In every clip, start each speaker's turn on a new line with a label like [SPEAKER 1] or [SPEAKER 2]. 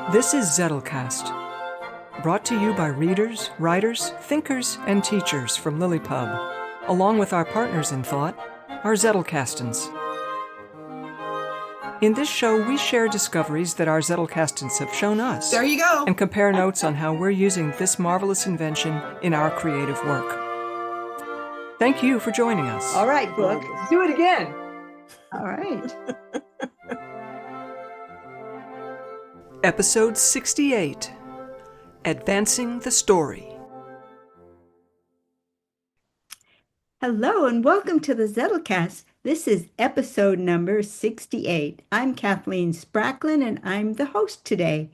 [SPEAKER 1] This is Zettelcast, brought to you by readers, writers, thinkers, and teachers from LiLLiPub, along with our partners in thought, our Zettelkastens. In this show, we share discoveries that our Zettelkastens have shown us.
[SPEAKER 2] There you go.
[SPEAKER 1] And compare notes on how we're using this marvelous invention in our creative work. Thank you for joining us.
[SPEAKER 2] All right, Book.
[SPEAKER 3] Let's do it again.
[SPEAKER 2] All right.
[SPEAKER 1] Episode 68, Advancing the Story.
[SPEAKER 4] Hello and welcome to the Zettelcast. This is episode number 68. I'm Kathleen Spracklin and I'm the host today.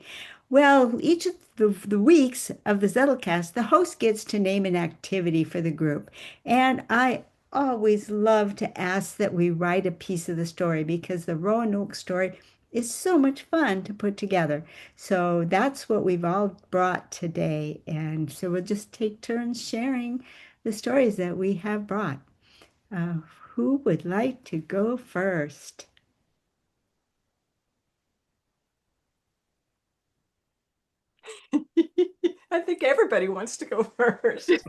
[SPEAKER 4] Well, each of the weeks of the Zettelcast, the host gets to name an activity for the group. And I always love to ask that we write a piece of the story because the Roanoke story is so much fun to put together. So that's what we've all brought today. And so we'll just take turns sharing the stories that we have brought. Who would like to go first?
[SPEAKER 3] I think everybody wants to go first.
[SPEAKER 4] Okay,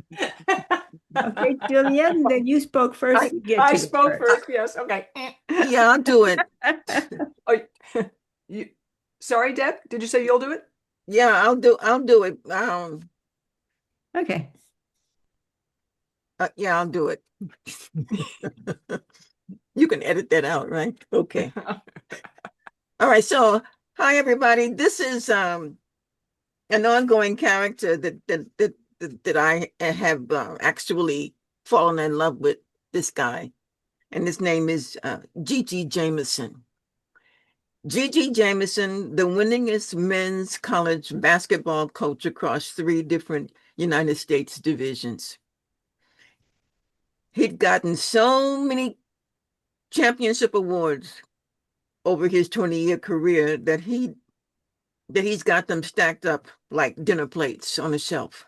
[SPEAKER 4] Julianne, then you spoke first.
[SPEAKER 3] I spoke first, yes. Okay.
[SPEAKER 2] Yeah, I'll do it.
[SPEAKER 3] Oh, sorry, Deb, did you say you'll do it?
[SPEAKER 2] Yeah, I'll do it.
[SPEAKER 4] Okay.
[SPEAKER 2] Yeah, I'll do it. You can edit that out, right? Okay. All right. So, hi everybody. This is an ongoing character that I have actually fallen in love with. This guy, and his name is Jamison. Jamison, the winningest men's college basketball coach across 3 different United States divisions. He'd gotten so many championship awards over his 20-year career that he's got them stacked up like dinner plates on a shelf.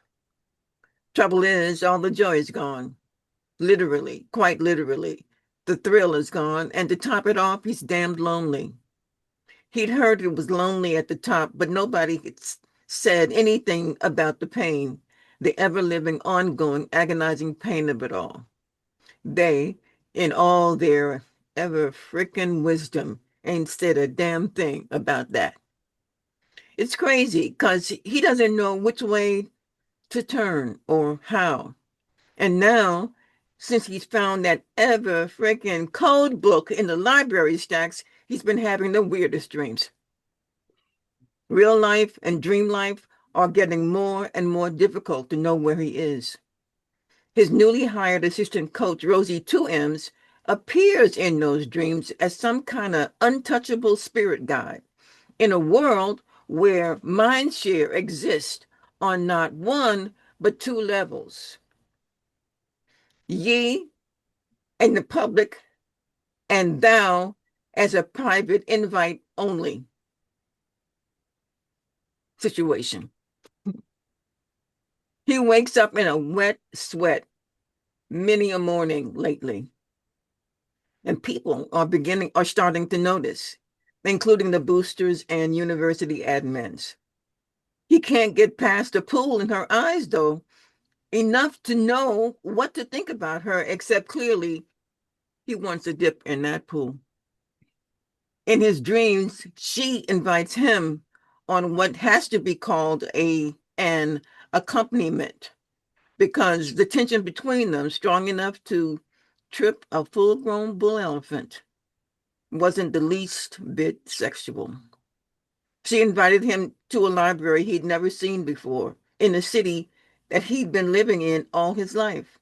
[SPEAKER 2] Trouble is, all the joy is gone. Literally, quite literally. The thrill is gone, and to top it off, he's damned lonely. He'd heard it was lonely at the top, but nobody said anything about the pain, the ever-living, ongoing, agonizing pain of it all. They, in all their ever-frickin' wisdom, ain't said a damn thing about that. It's crazy, because he doesn't know which way to turn or how. And now, since he's found that ever-frickin' code book in the library stacks, he's been having the weirdest dreams. Real life and dream life are getting more and more difficult to know where he is. His newly hired assistant coach, Rosie 2M's, appears in those dreams as some kind of untouchable spirit guide in a world where mindshare exists on not 1, but 2 levels. Ye and the public, and thou as a private invite only situation. He wakes up in a wet sweat many a morning lately. And people are starting to notice, including the boosters and university admins. He can't get past the pool in her eyes, though, enough to know what to think about her, except clearly he wants a dip in that pool. In his dreams, she invites him on what has to be called an accompaniment, because the tension between them, strong enough to trip a full-grown bull elephant, wasn't the least bit sexual. She invited him to a library he'd never seen before, in a city that he'd been living in all his life,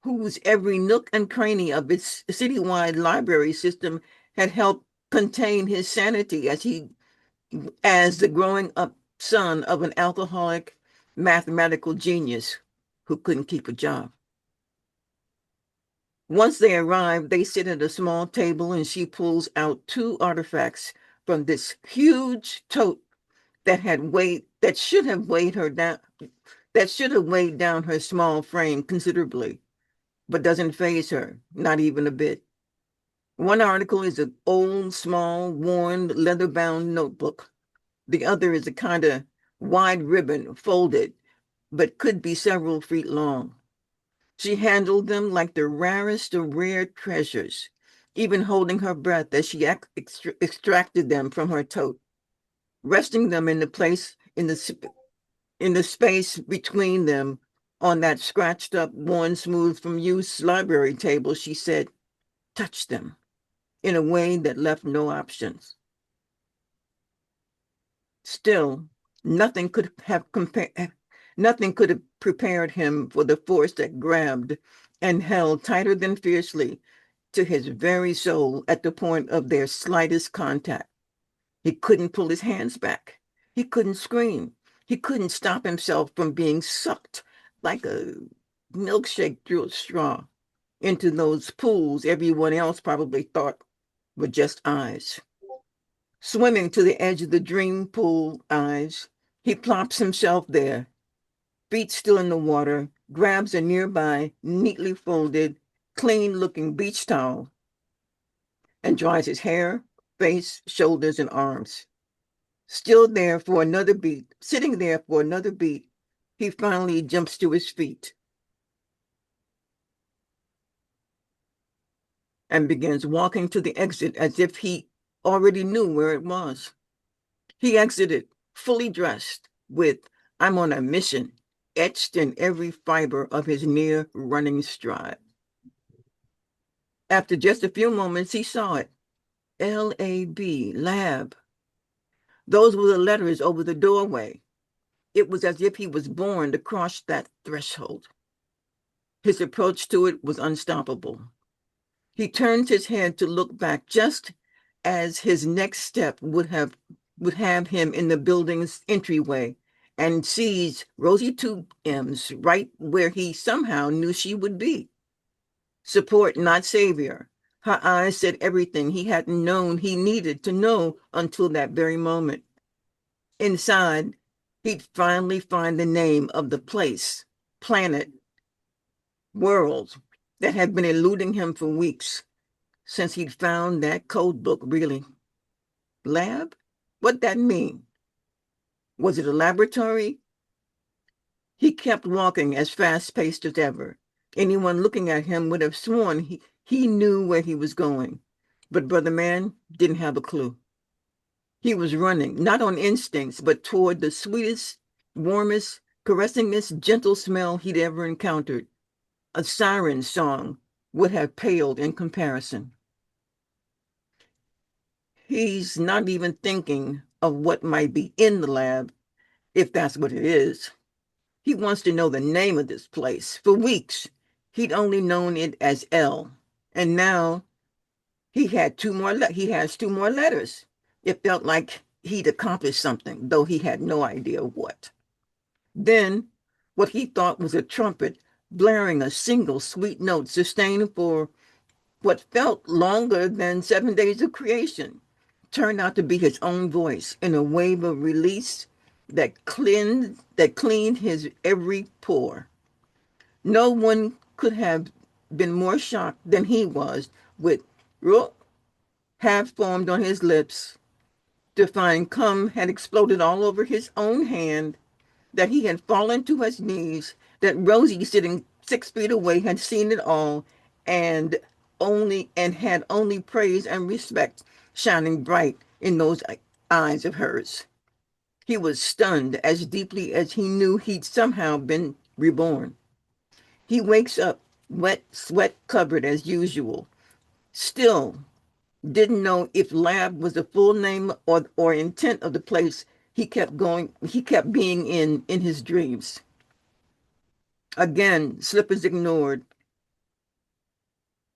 [SPEAKER 2] whose every nook and cranny of its citywide library system had helped contain his sanity as the growing up son of an alcoholic mathematical genius who couldn't keep a job. Once they arrive, they sit at a small table and she pulls out 2 artifacts from this huge tote that should have weighed down her small frame considerably, but doesn't faze her, not even a bit. One article is an old, small, worn, leather-bound notebook The other is a kind of wide ribbon, folded, but could be several feet long. She handled them like the rarest of rare treasures, even holding her breath as she extracted them from her tote, resting them in the space between them on that scratched up, worn smooth from use library table. She said, "Touch them," in a way that left no options. Still, nothing could have prepared him for the force that grabbed and held tighter than fiercely to his very soul at the point of their slightest contact. He couldn't pull his hands back. He couldn't scream. He couldn't stop himself from being sucked like a milkshake through a straw into those pools everyone else probably thought were just eyes. Swimming to the edge of the dream pool eyes, he plops himself there, feet still in the water, grabs a nearby, neatly folded, clean-looking beach towel, and dries his hair, face, shoulders, and arms. Still there for another beat, sitting there for another beat, he finally jumps to his feet and begins walking to the exit as if he already knew where it was. He exited, fully dressed, with "I'm on a mission" etched in every fiber of his near running stride. After just a few moments, he saw it. L-A-B, lab. Those were the letters over the doorway. It was as if he was born to cross that threshold. His approach to it was unstoppable. He turned his head to look back just as his next step would have him in the building's entryway and sees Rosie 2M's right where he somehow knew she would be. Support, not savior. Her eyes said everything he hadn't known he needed to know until that very moment. Inside, he'd finally find the name of the place, planet, world that had been eluding him for weeks since he'd found that code book, really. Lab? What'd that mean? Was it a laboratory? He kept walking as fast-paced as ever. Anyone looking at him would have sworn he knew where he was going. But Brother Man didn't have a clue. He was running, not on instincts, but toward the sweetest, warmest, caressingest, gentle smell he'd ever encountered. A siren song would have paled in comparison. He's not even thinking of what might be in the lab, if that's what it is. He wants to know the name of this place. For weeks, he'd only known it as L, and now he has two more letters. It felt like he'd accomplished something, though he had no idea what. Then, what he thought was a trumpet blaring a single sweet note sustained for what felt longer than 7 days of creation turned out to be his own voice in a wave of release that cleaned his every pore. No one could have been more shocked than he was with "Rook" half formed on his lips to find cum had exploded all over his own hand, that he had fallen to his knees, that Rosie sitting 6 feet away had seen it all and had only praise and respect shining bright in those eyes of hers. He was stunned as deeply as he knew he'd somehow been reborn. He wakes up, wet, sweat-covered as usual, still didn't know if lab was the full name or intent of the place he kept being in his dreams. Again, slippers ignored.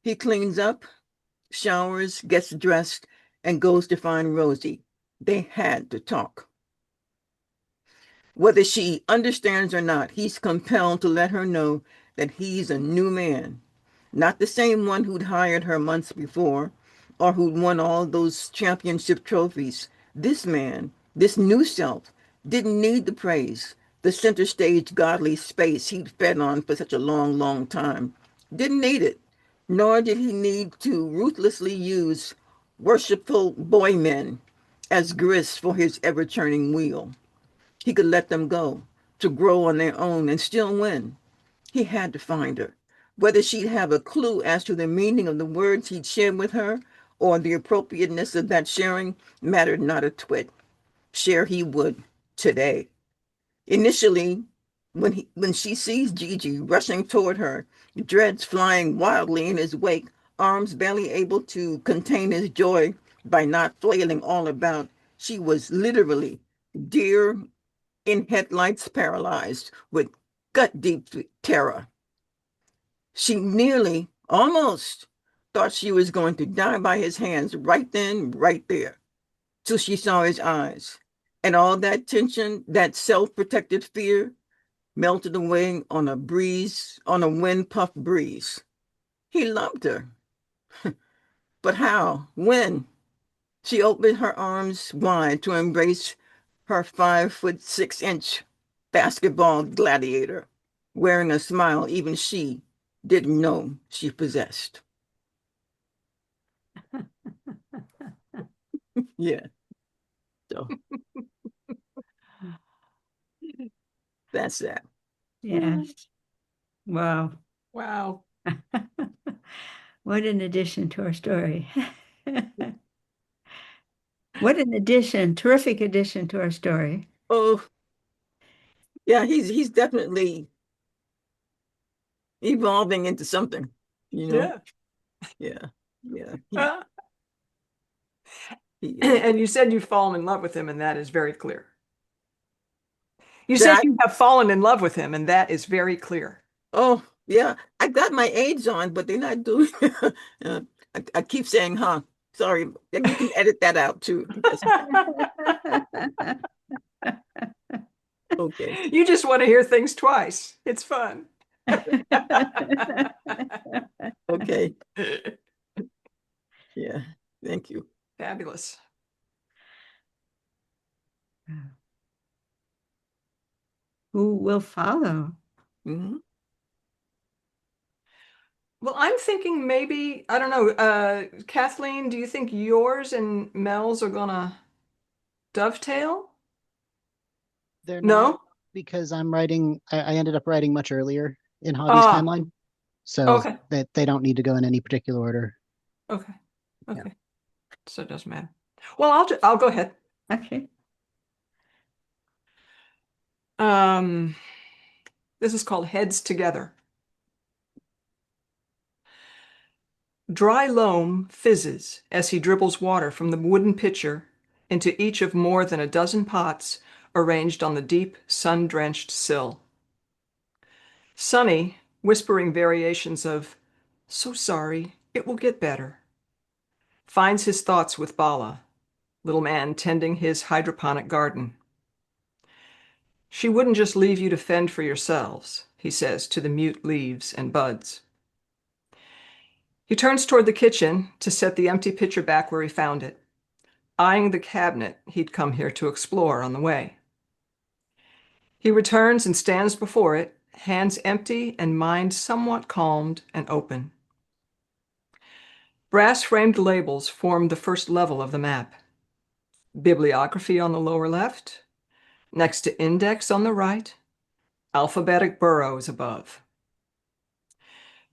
[SPEAKER 2] He cleans up, showers, gets dressed, and goes to find Rosie. They had to talk. Whether she understands or not, he's compelled to let her know that he's a new man, not the same one who'd hired her months before or who'd won all those championship trophies. This man, this new self, didn't need the praise, the center stage godly space he'd fed on for such a long, long time. Didn't need it, nor did he need to ruthlessly use worshipful boy men as grist for his ever-turning wheel. He could let them go, to grow on their own and still win. He had to find her. Whether she'd have a clue as to the meaning of the words he'd shared with her or the appropriateness of that sharing mattered not a twit. Share he would, today. Initially, when she sees Gigi rushing toward her, dreads flying wildly in his wake, arms barely able to contain his joy by not flailing all about, she was literally deer in headlights, paralyzed with gut-deep terror. She nearly, almost, thought she was going to die by his hands right then, right there, till she saw his eyes. And all that tension, that self-protected fear, melted away on a breeze, on a wind-puffed breeze. He loved her. But how? When? She opened her arms wide to embrace her 5'6" basketball gladiator, wearing a smile even she didn't know she possessed. Yeah. So that's that.
[SPEAKER 4] Yes. Wow.
[SPEAKER 3] Wow.
[SPEAKER 4] What an addition to our story. What an addition, terrific addition to our story.
[SPEAKER 2] Oh, yeah, he's definitely evolving into something, you know?
[SPEAKER 3] Yeah.
[SPEAKER 2] Yeah. Yeah.
[SPEAKER 3] And you said you've fallen in love with him, and that is very clear. You said
[SPEAKER 2] That,
[SPEAKER 3] you have fallen in love with him, and that is very clear.
[SPEAKER 2] oh, yeah. I got my age on, but they're not doing I keep saying, huh? Sorry. Maybe you can edit that out too. Okay.
[SPEAKER 3] You just want to hear things twice. It's fun.
[SPEAKER 2] Okay. Yeah. Thank you.
[SPEAKER 3] Fabulous.
[SPEAKER 4] Who will follow?
[SPEAKER 2] Mhm.
[SPEAKER 3] Well, I'm thinking maybe, I don't know, Kathleen, do you think yours and Mel's are gonna dovetail?
[SPEAKER 5] They're not
[SPEAKER 3] No?
[SPEAKER 5] because I ended up writing much earlier in Javi's
[SPEAKER 3] Ah,
[SPEAKER 5] timeline. So
[SPEAKER 3] okay,
[SPEAKER 5] that they don't need to go in any particular order.
[SPEAKER 3] okay,
[SPEAKER 5] Yeah.
[SPEAKER 3] okay. So it doesn't matter. Well, I'll go ahead.
[SPEAKER 4] Okay.
[SPEAKER 3] Um, this is called Heads Together. Dry loam fizzes as he dribbles water from the wooden pitcher into each of more than a dozen pots arranged on the deep, sun-drenched sill. Sonny, whispering variations of, "So sorry, it will get better," finds his thoughts with Bala, little man tending his hydroponic garden. "She wouldn't just leave you to fend for yourselves," he says to the mute leaves and buds. He turns toward the kitchen to set the empty pitcher back where he found it, eyeing the cabinet he'd come here to explore on the way. He returns and stands before it, hands empty and mind somewhat calmed and open. Brass-framed labels form the first level of the map. Bibliography on the lower left, next to index on the right, alphabetic burrows above.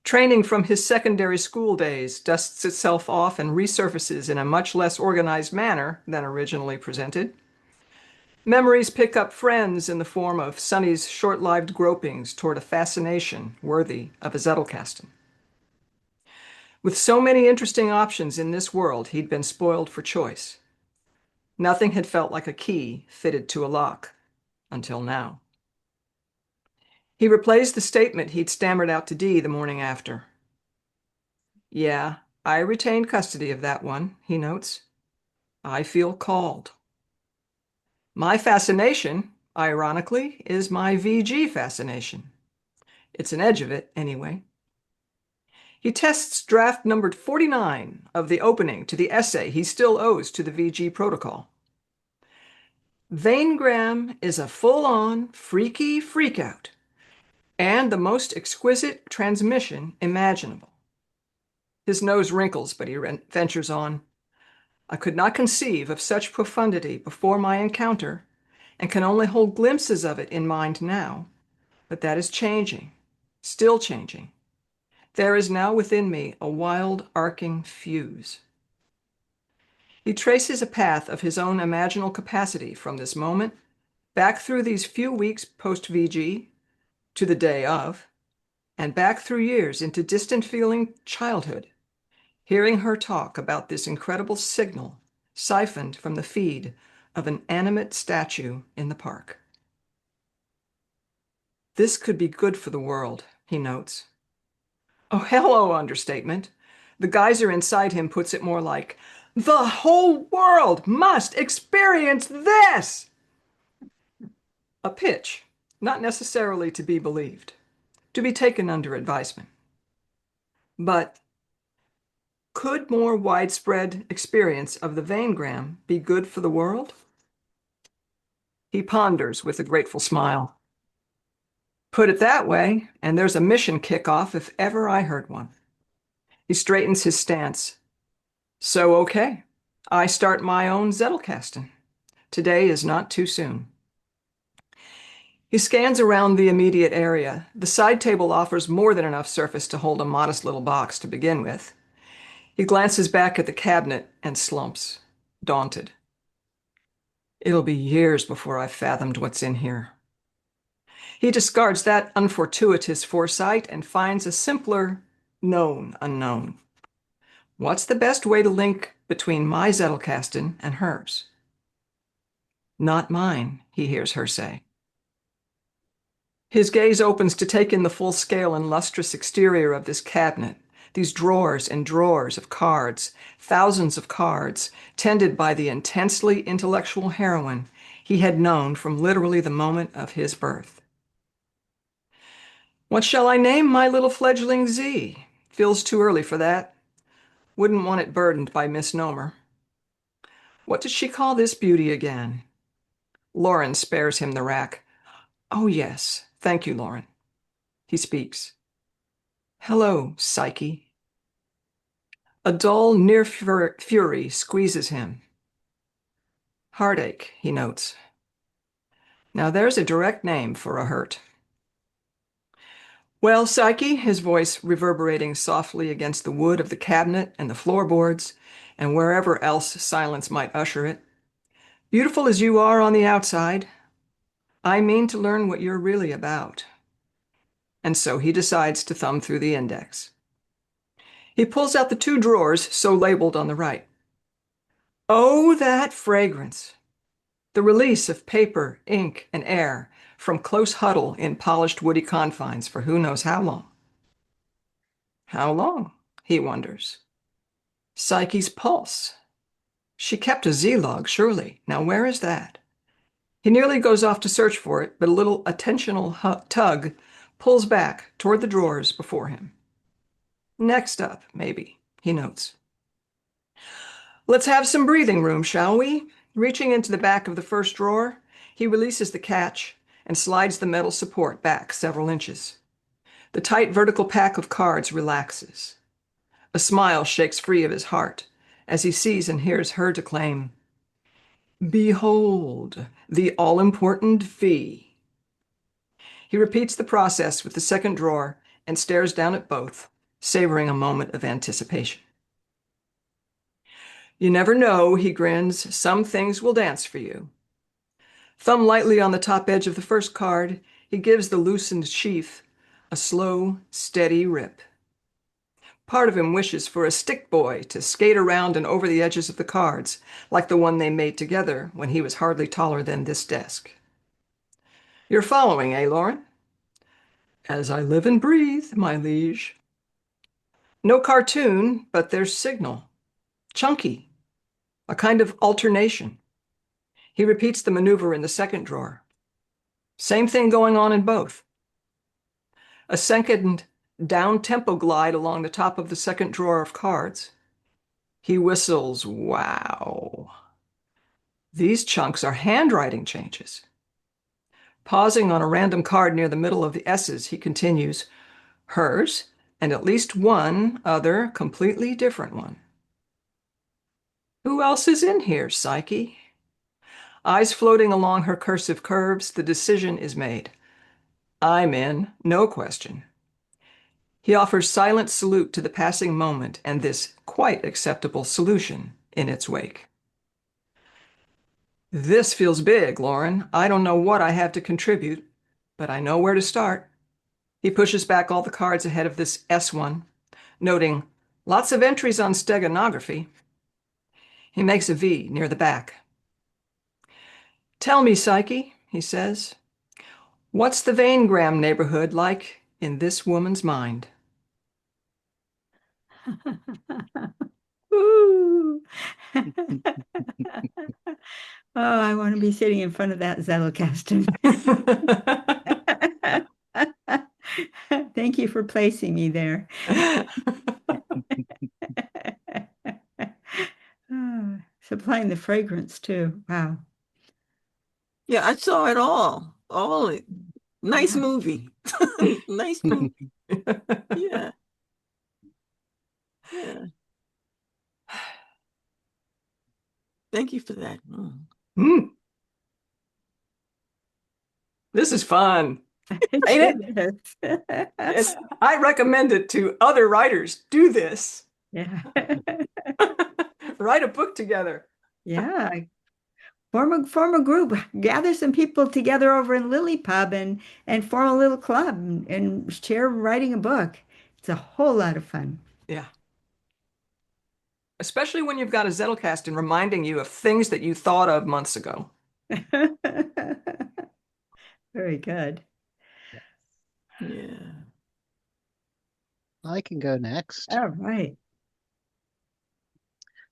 [SPEAKER 3] Training from his secondary school days dusts itself off and resurfaces in a much less organized manner than originally presented. Memories pick up friends in the form of Sonny's short-lived gropings toward a fascination worthy of a Zettelkasten. With so many interesting options in this world, he'd been spoiled for choice. Nothing had felt like a key fitted to a lock, until now. He replays the statement he'd stammered out to Dee the morning after. "Yeah, I retained custody of that one," he notes. "I feel called. My fascination, ironically, is my VG fascination. It's an edge of it, anyway." He tests draft numbered 49 of the opening to the essay he still owes to the VG protocol. Vaingram is a full-on, freaky freakout, and the most exquisite transmission imaginable. His nose wrinkles, but he ventures on. I could not conceive of such profundity before my encounter, and can only hold glimpses of it in mind now. But that is changing, still changing. There is now within me a wild, arcing fuse. He traces a path of his own imaginal capacity from this moment, back through these few weeks post-VG, to the day of, and back through years into distant-feeling childhood, hearing her talk about this incredible signal siphoned from the feed of an animate statue in the park. This could be good for the world, he notes. Oh, hello, understatement. The geyser inside him puts it more like, the whole world must experience this! A pitch, not necessarily to be believed, to be taken under advisement. But could more widespread experience of the vein-gram be good for the world? He ponders with a grateful smile. Put it that way, and there's a mission kickoff if ever I heard one. He straightens his stance. So, okay, I start my own Zettelkasten. Today is not too soon. He scans around the immediate area. The side table offers more than enough surface to hold a modest little box to begin with. He glances back at the cabinet and slumps, daunted. It'll be years before I've fathomed what's in here. He discards that unfortuitous foresight and finds a simpler, known unknown. What's the best way to link between my Zettelkasten and hers? Not mine, he hears her say. His gaze opens to take in the full scale and lustrous exterior of this cabinet, these drawers and drawers of cards, thousands of cards, tended by the intensely intellectual heroine he had known from literally the moment of his birth. What shall I name my little fledgling Z? Feels too early for that. Wouldn't want it burdened by misnomer. What did she call this beauty again? Lauren spares him the rack. Oh, yes. Thank you, Lauren. He speaks. Hello, Psyche. A dull, near fury squeezes him. Heartache, he notes. Now there's a direct name for a hurt. Well, Psyche, his voice reverberating softly against the wood of the cabinet and the floorboards, and wherever else silence might usher it. Beautiful as you are on the outside, I mean to learn what you're really about. And so he decides to thumb through the index. He pulls out the 2 drawers so labeled on the right. Oh, that fragrance! The release of paper, ink, and air from close huddle in polished woody confines for who knows how long. How long, he wonders. Psyche's pulse. She kept a Z-log, surely. Now where is that? He nearly goes off to search for it, but a little attentional tug pulls back toward the drawers before him. Next up, maybe, he notes. Let's have some breathing room, shall we? Reaching into the back of the first drawer, he releases the catch and slides the metal support back several inches. The tight vertical pack of cards relaxes. A smile shakes free of his heart as he sees and hears her declaim, Behold, the all-important fee. He repeats the process with the second drawer and stares down at both, savoring a moment of anticipation. You never know, he grins. Some things will dance for you. Thumb lightly on the top edge of the first card, he gives the loosened sheath a slow, steady rip. Part of him wishes for a stick boy to skate around and over the edges of the cards, like the one they made together when he was hardly taller than this desk. You're following, eh, Lauren? As I live and breathe, my liege. No cartoon, but there's signal. Chunky. A kind of alternation. He repeats the maneuver in the second drawer. Same thing going on in both. A second down-tempo glide along the top of the second drawer of cards. He whistles, wow. These chunks are handwriting changes. Pausing on a random card near the middle of the S's, he continues, hers, and at least one other completely different one. Who else is in here, Psyche? Eyes floating along her cursive curves, the decision is made. I'm in, no question. He offers silent salute to the passing moment and this quite acceptable solution in its wake. This feels big, Lauren. I don't know what I have to contribute, but I know where to start. He pushes back all the cards ahead of this S1, noting lots of entries on steganography. He makes a V near the back. Tell me, Psyche, he says, what's the Vanegram neighborhood like in this woman's mind?
[SPEAKER 4] Ooh. Oh, I want to be sitting in front of that Zettelkasten. Thank you for placing me there. Supplying the fragrance too. Wow.
[SPEAKER 2] Yeah, I saw it all. Nice movie. Nice movie. Yeah. Yeah. Thank you for that.
[SPEAKER 3] Mm. This is fun. Ain't it? I recommend it to other writers. Do this.
[SPEAKER 4] Yeah.
[SPEAKER 3] Write a book together.
[SPEAKER 4] Yeah. Form a group. Gather some people together over in LiLLiPub and form a little club and share writing a book. It's a whole lot of fun.
[SPEAKER 3] Yeah. Especially when you've got a Zettelkasten reminding you of things that you thought of months ago.
[SPEAKER 4] Very good.
[SPEAKER 2] Yeah.
[SPEAKER 5] I can go next.
[SPEAKER 4] All right.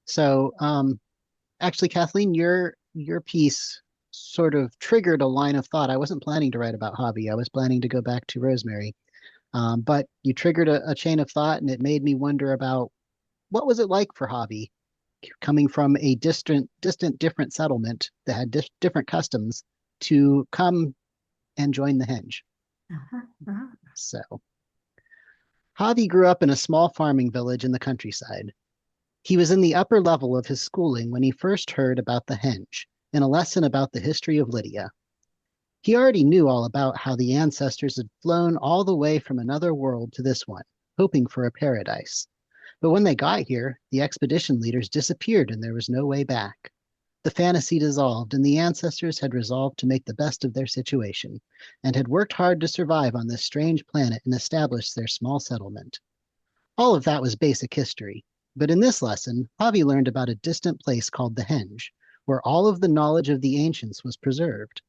[SPEAKER 5] So, actually, Kathleen, your piece sort of triggered a line of thought. I wasn't planning to write about Hobby. I was planning to go back to Rosemary. But you triggered a chain of thought, and it made me wonder about what was it like for Hobby coming from a distant, different settlement that had different customs to come and join the Henge. So, Hobby grew up in a small farming village in the countryside. He was in the upper level of his schooling when he first heard about the Henge in a lesson about the history of Lydia. He already knew all about how the ancestors had flown all the way from another world to this one, hoping for a paradise. But when they got here, the expedition leaders disappeared and there was no way back. The fantasy dissolved, and the ancestors had resolved to make the best of their situation and had worked hard to survive on this strange planet and establish their small settlement. All of that was basic history, but in this lesson, Javi learned about a distant place called the Henge, where all of the knowledge of the ancients was preserved.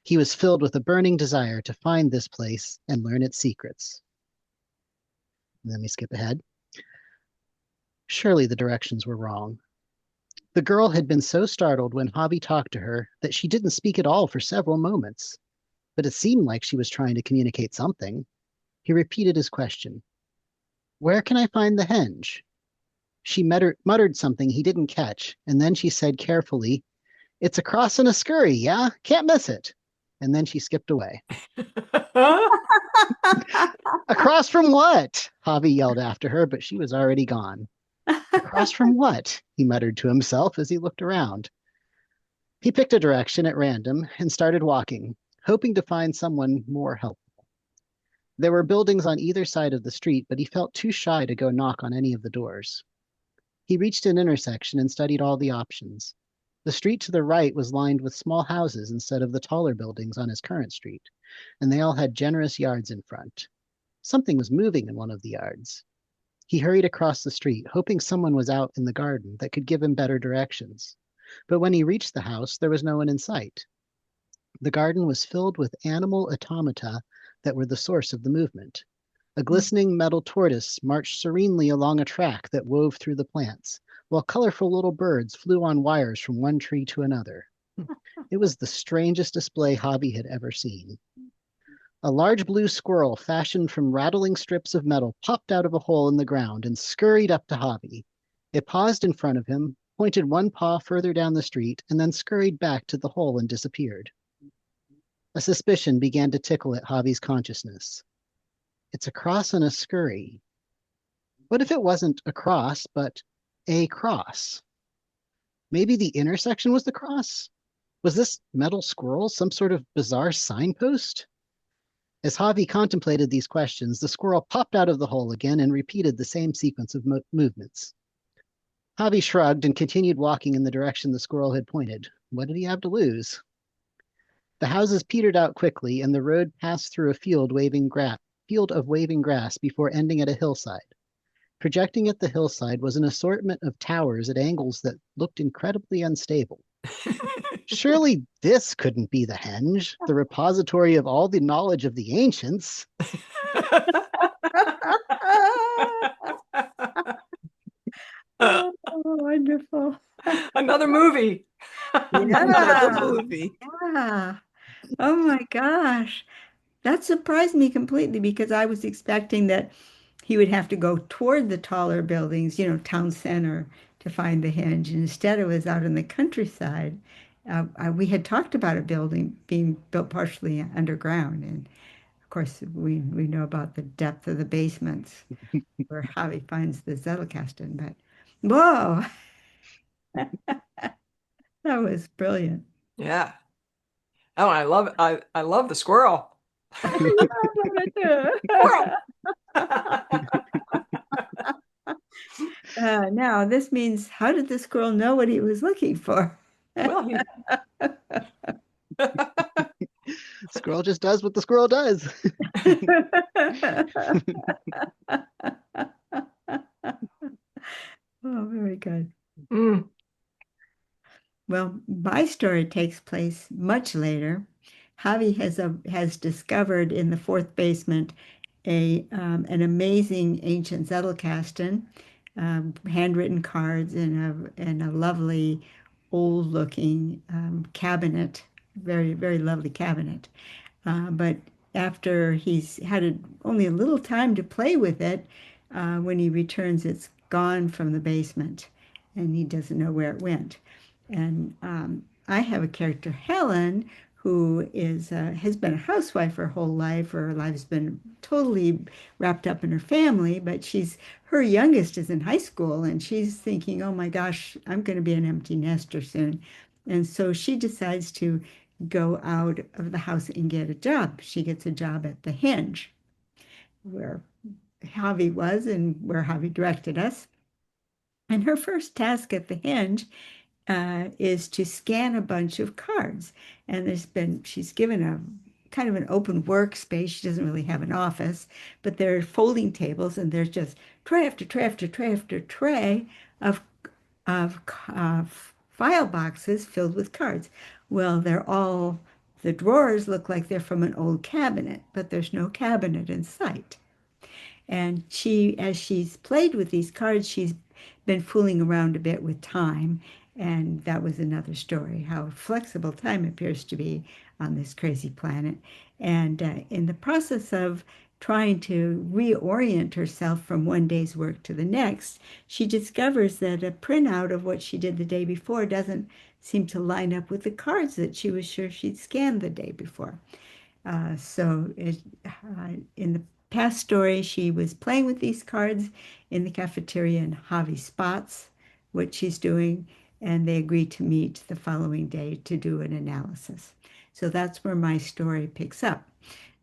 [SPEAKER 5] He was filled with a burning desire to find this place and learn its secrets. Let me skip ahead. Surely the directions were wrong. The girl had been so startled when Javi talked to her that she didn't speak at all for several moments, but it seemed like she was trying to communicate something. He repeated his question. Where can I find the Henge? She muttered something he didn't catch, and then she said carefully, It's across in a scurry, yeah? Can't miss it. And then she skipped away. Across from what? Javi yelled after her, but she was already gone. Across from what? He muttered to himself as he looked around. He picked a direction at random and started walking, hoping to find someone more helpful. There were buildings on either side of the street, but he felt too shy to go knock on any of the doors. He reached an intersection and studied all the options. The street to the right was lined with small houses instead of the taller buildings on his current street, and they all had generous yards in front. Something was moving in one of the yards. He hurried across the street, hoping someone was out in the garden that could give him better directions. But when he reached the house, there was no one in sight. The garden was filled with animal automata that were the source of the movement. A glistening metal tortoise marched serenely along a track that wove through the plants, while colorful little birds flew on wires from one tree to another. It was the strangest display Hobby had ever seen. A large blue squirrel fashioned from rattling strips of metal popped out of a hole in the ground and scurried up to Hobby. It paused in front of him, pointed one paw further down the street, and then scurried back to the hole and disappeared. A suspicion began to tickle at Hobby's consciousness. It's a cross and a scurry. What if it wasn't a cross, but a cross? Maybe the intersection was the cross? Was this metal squirrel some sort of bizarre signpost? As Javi contemplated these questions, the squirrel popped out of the hole again and repeated the same sequence of movements. Javi shrugged and continued walking in the direction the squirrel had pointed. What did he have to lose? The houses petered out quickly, and the road passed through a field of waving grass before ending at a hillside. Projecting at the hillside was an assortment of towers at angles that looked incredibly unstable. Surely this couldn't be the Henge, the repository of all the knowledge of the ancients.
[SPEAKER 4] Oh, wonderful.
[SPEAKER 3] Another movie.
[SPEAKER 2] Another movie.
[SPEAKER 4] Yeah. Oh my gosh. That surprised me completely because I was expecting that he would have to go toward the taller buildings, town center, to find the Henge. And instead, it was out in the countryside. We had talked about a building being built partially underground. And of course, we know about the depth of the basements where Javi finds the Zettelkasten. But whoa, that was brilliant.
[SPEAKER 3] Yeah. Oh, I love the squirrel. Squirrel.
[SPEAKER 4] Now, this means how did the squirrel know what he was looking for?
[SPEAKER 3] Well,
[SPEAKER 5] Squirrel just does what the squirrel does.
[SPEAKER 4] Oh, very good.
[SPEAKER 3] Mm.
[SPEAKER 4] Well, my story takes place much later. Javi has discovered in the fourth basement an amazing ancient Zettelkasten, handwritten cards and a lovely old-looking cabinet, very, very lovely cabinet. But after he's had only a little time to play with it, when he returns, it's gone from the basement, and he doesn't know where it went. And I have a character, Helen, who has been a housewife her whole life. Her life's been totally wrapped up in her family, but her youngest is in high school, and she's thinking, oh my gosh, I'm going to be an empty nester soon. And so she decides to go out of the house and get a job. She gets a job at the Henge, where Javi was and where Javi directed us. And her first task at the Henge is to scan a bunch of cards. And she's given a kind of an open workspace. She doesn't really have an office, but there are folding tables, and there's just tray after tray after tray after tray of file boxes filled with cards. Well, the drawers look like they're from an old cabinet, but there's no cabinet in sight. And as she's played with these cards, she's been fooling around a bit with time. And that was another story, how flexible time appears to be on this crazy planet. And in the process of trying to reorient herself from one day's work to the next, she discovers that a printout of what she did the day before doesn't seem to line up with the cards that she was sure she'd scanned the day before. In the past story, she was playing with these cards in the cafeteria, and Javi spots what she's doing, and they agree to meet the following day to do an analysis. So that's where my story picks up.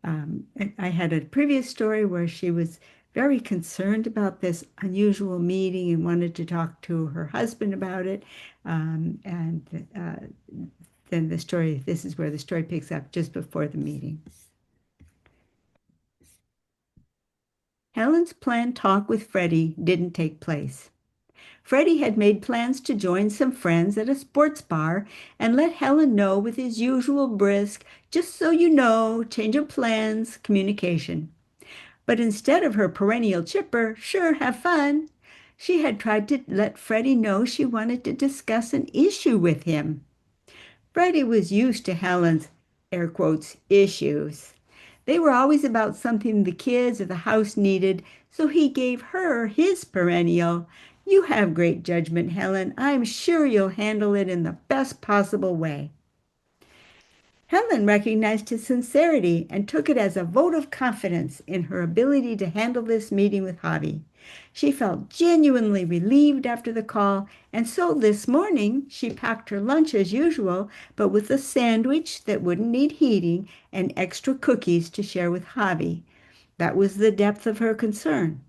[SPEAKER 4] I had a previous story where she was very concerned about this unusual meeting and wanted to talk to her husband about it. Then this is where the story picks up just before the meeting. Helen's planned talk with Freddie didn't take place. Freddie had made plans to join some friends at a sports bar and let Helen know with his usual brisk, just so you know, change of plans, communication. But instead of her perennial chipper, sure, have fun, she had tried to let Freddie know she wanted to discuss an issue with him. Freddie was used to Helen's, air quotes, issues. They were always about something the kids or the house needed, so he gave her his perennial, "You have great judgment, Helen. I'm sure you'll handle it in the best possible way." Helen recognized his sincerity and took it as a vote of confidence in her ability to handle this meeting with Javi. She felt genuinely relieved after the call, and so this morning she packed her lunch as usual, but with a sandwich that wouldn't need heating and extra cookies to share with Javi. That was the depth of her concern.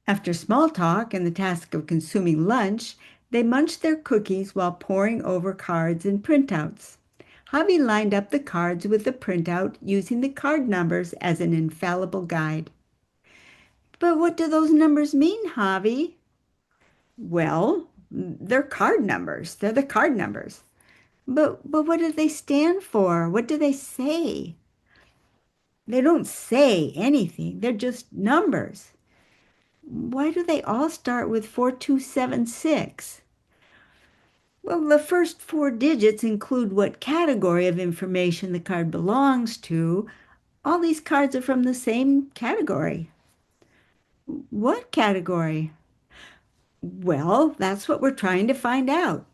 [SPEAKER 4] After small talk and the task of consuming lunch, they munched their cookies while poring over cards and printouts. Javi lined up the cards with the printout using the card numbers as an infallible guide. But what do those numbers mean, Javi? Well, they're card numbers. They're the card numbers. But what do they stand for? What do they say? They don't say anything. They're just numbers. Why do they all start with 4276? Well, the first four digits include what category of information the card belongs to. All these cards are from the same category. What category? Well, that's what we're trying to find out.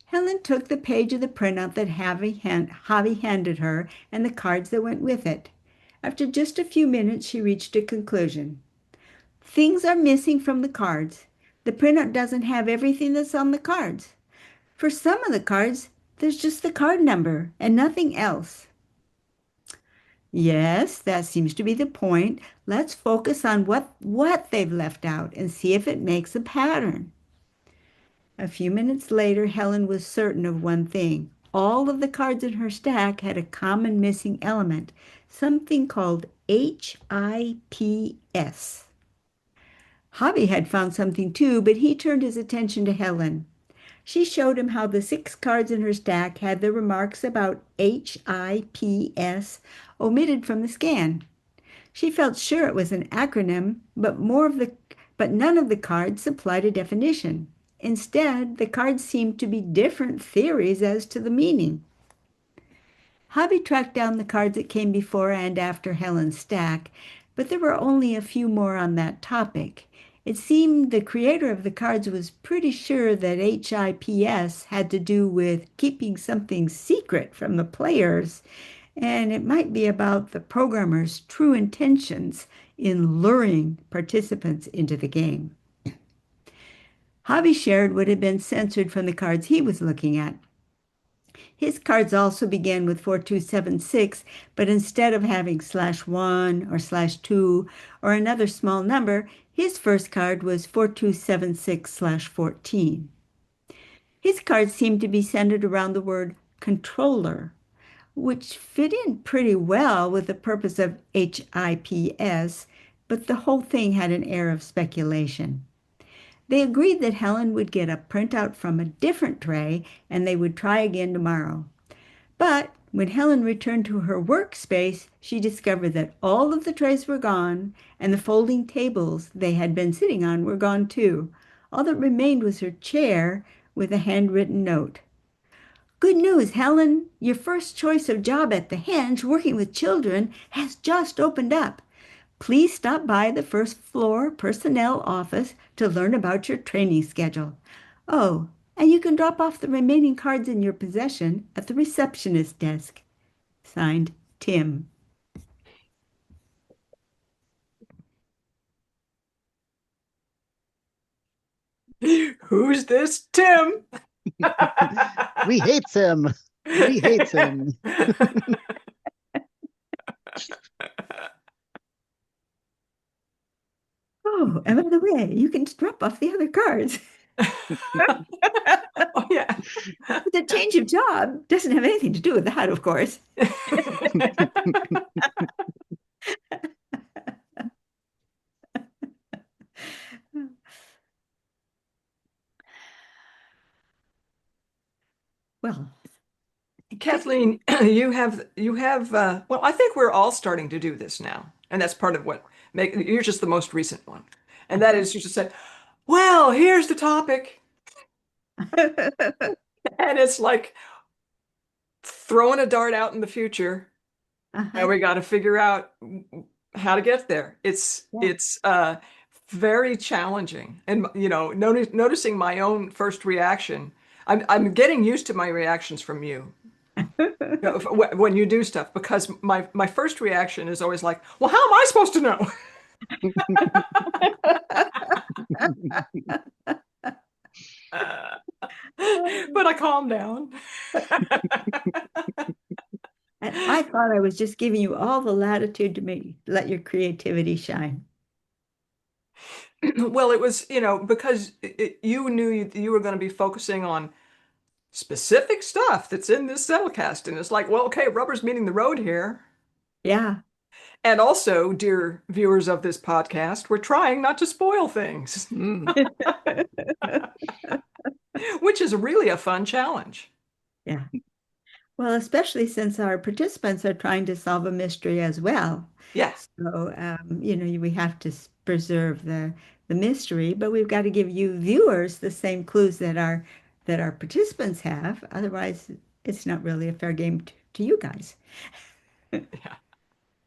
[SPEAKER 4] Helen took the page of the printout that Javi handed her and the cards that went with it. After just a few minutes, she reached a conclusion. Things are missing from the cards. The printout doesn't have everything that's on the cards. For some of the cards, there's just the card number and nothing else. Yes, that seems to be the point. Let's focus on what they've left out and see if it makes a pattern. A few minutes later, Helen was certain of one thing. All of the cards in her stack had a common missing element, something called HIPS. Javi had found something too, but he turned his attention to Helen. She showed him how the 6 cards in her stack had the remarks about HIPS omitted from the scan. She felt sure it was an acronym, but none of the cards supplied a definition. Instead, the cards seemed to be different theories as to the meaning. Javi tracked down the cards that came before and after Helen's stack, but there were only a few more on that topic. It seemed the creator of the cards was pretty sure that HIPS had to do with keeping something secret from the players, and it might be about the programmer's true intentions in luring participants into the game. Javi shared what had been censored from the cards he was looking at. His cards also began with 4276, but instead of having /1 or /2 or another small number, his first card was 4276/14. His cards seemed to be centered around the word controller, which fit in pretty well with the purpose of HIPS, but the whole thing had an air of speculation. They agreed that Helen would get a printout from a different tray and they would try again tomorrow. But when Helen returned to her workspace, she discovered that all of the trays were gone and the folding tables they had been sitting on were gone too. All that remained was her chair with a handwritten note. Good news, Helen. Your first choice of job at the Henge, working with children, has just opened up. Please stop by the first floor personnel office to learn about your training schedule. Oh, and you can drop off the remaining cards in your possession at the receptionist desk. Signed, Tim.
[SPEAKER 3] Who's this Tim?
[SPEAKER 5] We hates him. We hates him.
[SPEAKER 4] Oh, and by the way, you can drop off the other cards.
[SPEAKER 3] Oh, yeah.
[SPEAKER 4] The change of job doesn't have anything to do with that, of course. Well,
[SPEAKER 3] Kathleen, you have well, I think we're all starting to do this now. And that's part of what you're just the most recent one. And that is you just say, well, here's the topic. And it's like throwing a dart out in the future. And we got to figure out how to get there. It's very challenging. And, noticing my own first reaction, I'm getting used to my reactions from you. When you do stuff, because my first reaction is always like, well, how am I supposed to know? But I calm down.
[SPEAKER 4] And I thought I was just giving you all the latitude to let your creativity shine.
[SPEAKER 3] Well, it was, because you knew you were going to be focusing on specific stuff that's in this Zettelcast. And it's like, well, okay, rubber's meeting the road here.
[SPEAKER 4] Yeah.
[SPEAKER 3] And also, dear viewers of this podcast, we're trying not to spoil things, which is really a fun challenge.
[SPEAKER 4] Yeah. Well, especially since our participants are trying to solve a mystery as well.
[SPEAKER 3] Yes.
[SPEAKER 4] So, we have to preserve the mystery, but we've got to give you viewers the same clues that our participants have. Otherwise, it's not really a fair game to you guys.
[SPEAKER 3] Yeah.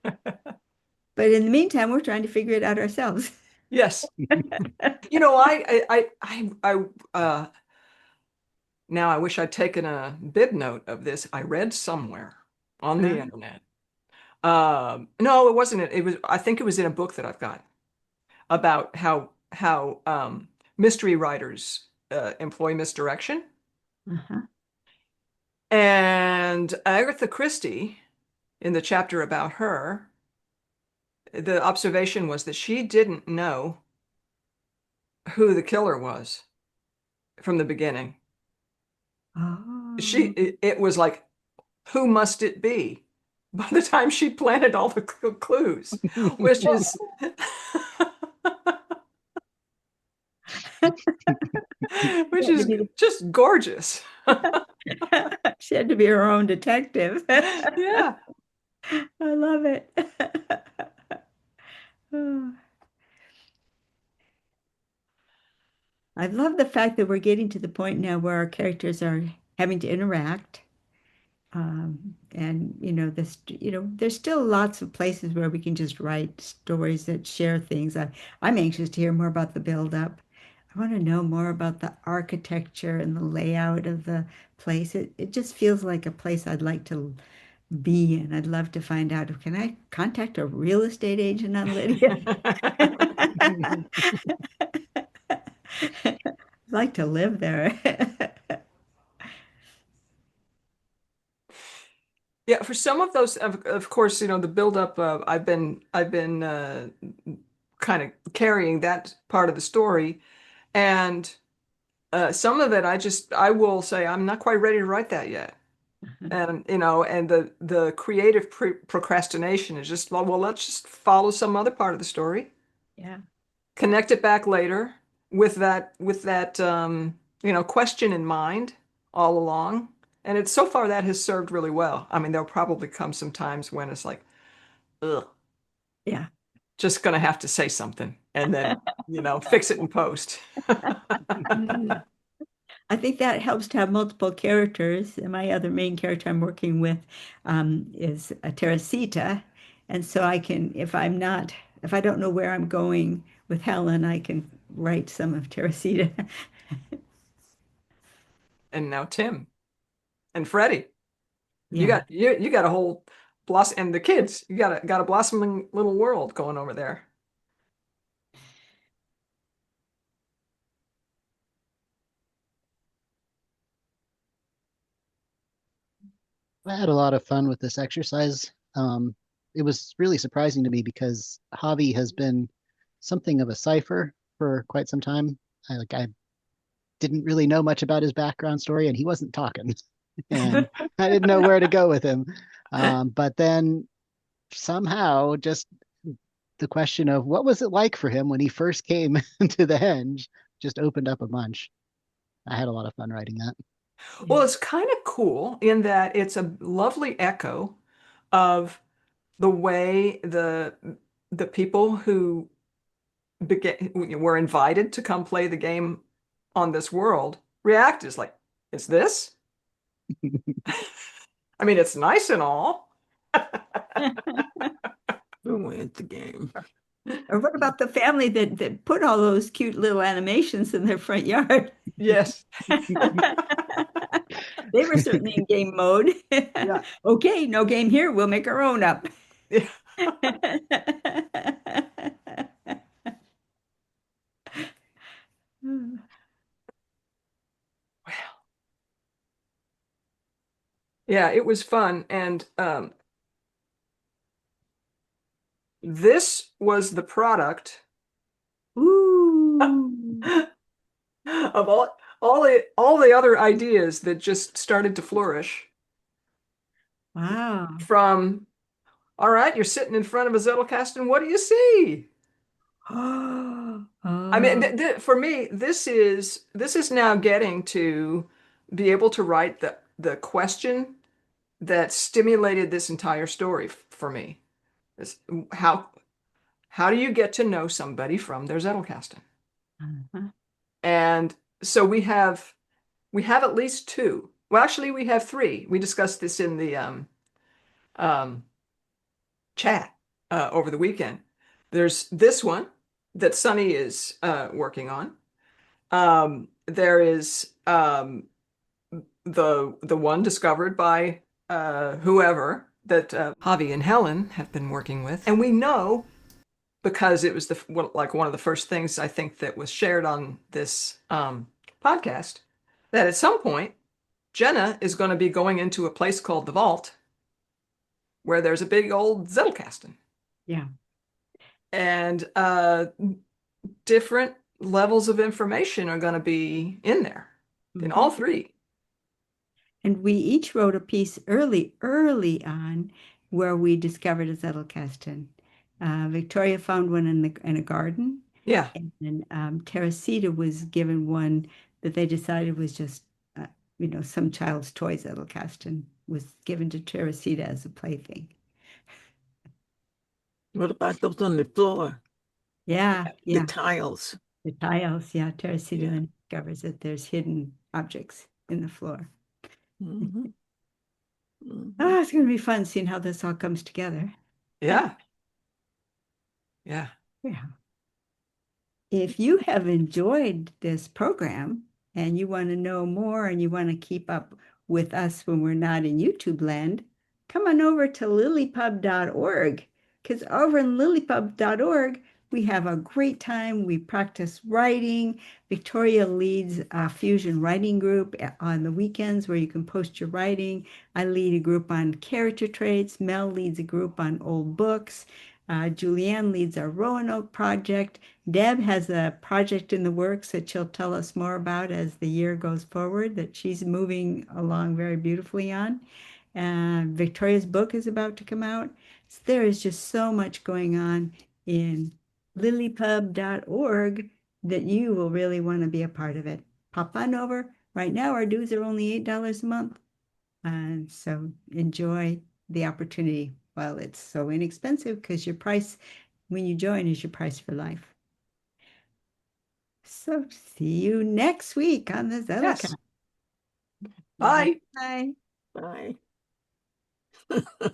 [SPEAKER 4] But in the meantime, we're trying to figure it out ourselves.
[SPEAKER 3] Yes. Now I wish I'd taken a bid note of this. I read somewhere on the internet. No, it wasn't. It was. I think it was in a book that I've got about how mystery writers employ misdirection.
[SPEAKER 4] Uh-huh.
[SPEAKER 3] And Agatha Christie, in the chapter about her, the observation was that she didn't know who the killer was from the beginning.
[SPEAKER 4] Oh.
[SPEAKER 3] It was like, who must it be? By the time she planted all the clues, which is which is just gorgeous.
[SPEAKER 4] She had to be her own detective.
[SPEAKER 3] Yeah.
[SPEAKER 4] I love it. Oh. I love the fact that we're getting to the point now where our characters are having to interact. And there's still lots of places where we can just write stories that share things. I'm anxious to hear more about the build-up. I want to know more about the architecture and the layout of the place. It just feels like a place I'd like to be in. I'd love to find out, can I contact a real estate agent on Lydia? I'd like to live there.
[SPEAKER 3] Yeah, for some of those, of course, the buildup. I've been kind of carrying that part of the story, and some of it, I will say I'm not quite ready to write that yet, and and the creative procrastination is just, well, let's just follow some other part of the story,
[SPEAKER 4] Yeah.
[SPEAKER 3] connect it back later with that question in mind all along. And it's so far that has served really well. I mean, there'll probably come some times when it's like, ugh,
[SPEAKER 4] Yeah.
[SPEAKER 3] just gonna have to say something and then, fix it in post.
[SPEAKER 4] I think that helps to have multiple characters. And my other main character I'm working with is a Teresita. And so I can, if I don't know where I'm going with Helen, I can write some of Teresita.
[SPEAKER 3] And now Tim and Freddie.
[SPEAKER 4] Yeah.
[SPEAKER 3] You got a whole blossom, and the kids, you got a blossoming little world going over there.
[SPEAKER 5] I had a lot of fun with this exercise. It was really surprising to me because Javi has been something of a cipher for quite some time. I didn't really know much about his background story, and he wasn't talking, and I didn't know where to go with him. But then somehow, just the question of what was it like for him when he first came to the Henge just opened up a bunch. I had a lot of fun writing that.
[SPEAKER 3] Well, it's kind of cool in that it's a lovely echo of the way the people who were invited to come play the game on this world react is like, is this? I mean, it's nice and all.
[SPEAKER 2] Who wins the game?
[SPEAKER 4] Or what about the family that put all those cute little animations in their front yard?
[SPEAKER 3] Yes.
[SPEAKER 4] They were certainly in game mode.
[SPEAKER 3] Yeah.
[SPEAKER 4] Okay, no game here. We'll make our own up.
[SPEAKER 3] Yeah. Well, yeah, it was fun. And this was the product
[SPEAKER 4] Ooh.
[SPEAKER 3] of all the other ideas that just started to flourish
[SPEAKER 4] Wow.
[SPEAKER 3] from, all right, you're sitting in front of a Zettelkasten, what do you see? I mean,
[SPEAKER 4] Oh.
[SPEAKER 3] for me, this is now getting to be able to write the question that stimulated this entire story for me. Is how do you get to know somebody from their Zettelkasten?
[SPEAKER 4] Uh-huh.
[SPEAKER 3] And so we have at least two. Well, actually, we have three. We discussed this in the um, chat over the weekend. There's this one that Sunny is working on. There is the one discovered by whoever that Javi and Helen have been working with, and we know because it was like one of the first things I think that was shared on this podcast that at some point Jenna is going to be going into a place called the Vault where there's a big old Zettelkasten.
[SPEAKER 4] Yeah.
[SPEAKER 3] And different levels of information are going to be in there in all three.
[SPEAKER 4] And we each wrote a piece early on where we discovered a Zettelkasten. Victoria found one in a garden.
[SPEAKER 3] Yeah.
[SPEAKER 4] And then Teresita was given one that they decided was just, some child's toy. Zettelkasten was given to Teresita as a plaything.
[SPEAKER 2] What about those on the floor?
[SPEAKER 4] Yeah,
[SPEAKER 2] The tiles.
[SPEAKER 4] The tiles, yeah. Teresita then discovers that there's hidden objects in the floor.
[SPEAKER 2] Mhm. Mhm.
[SPEAKER 4] Oh, it's going to be fun seeing how this all comes together.
[SPEAKER 3] Yeah. Yeah.
[SPEAKER 4] Yeah. If you have enjoyed this program and you want to know more and you want to keep up with us when we're not in YouTube land, come on over to LiLLiPub.org, because over in LiLLiPub.org, we have a great time. We practice writing. Victoria leads a fusion writing group on the weekends where you can post your writing. I lead a group on character traits. Mel leads a group on old books. Julianne leads our Roanoke project. Deb has a project in the works that she'll tell us more about as the year goes forward that she's moving along very beautifully on. Victoria's book is about to come out. So there is just so much going on in LiLLiPub.org that you will really want to be a part of it. Pop on over. Right now, our dues are only $8 a month. So enjoy the opportunity while it's so inexpensive, because your price when you join is your price for life. So see you next week on the Zettelcast.
[SPEAKER 3] Yes. Bye.
[SPEAKER 4] Bye.
[SPEAKER 2] Bye.